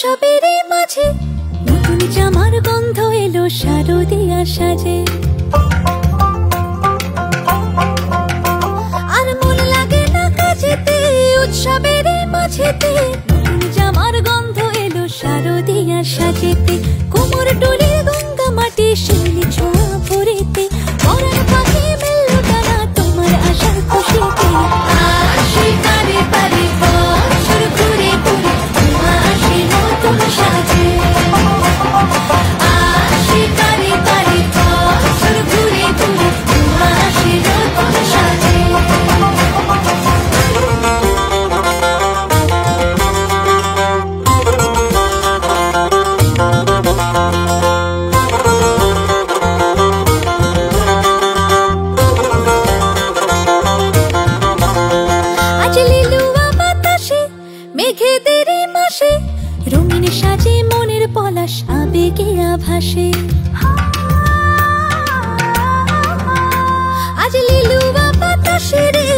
উৎসবের মাঝে নতুন জামার গন্ধ এলো শারদিয়া সাজে। আর মন লাগে না কাজেতে, উৎসবের মাঝেতে নতুন জামার গন্ধ এলো শারদিয়া সাজেতে। কোমর ডোলে গঙ্গা মাটি শিউলি ছোঁয়া ভরেতে, পরাণ পাখি মেললো ডানা তোমার আশার খুশিতে। আসে পারে পারে বছর ঘুরে ঘুরে তোমা আসে নতুন সাজে। আসে পারে পারে বছর ঘুরে ঘুরে তোমা আসে নতুন সাজে। মেঘেদের মাসে রঙিন সাজে মনের পলাশ আবেগে আভাসে। আজ লিলুয়া বাতাসে রে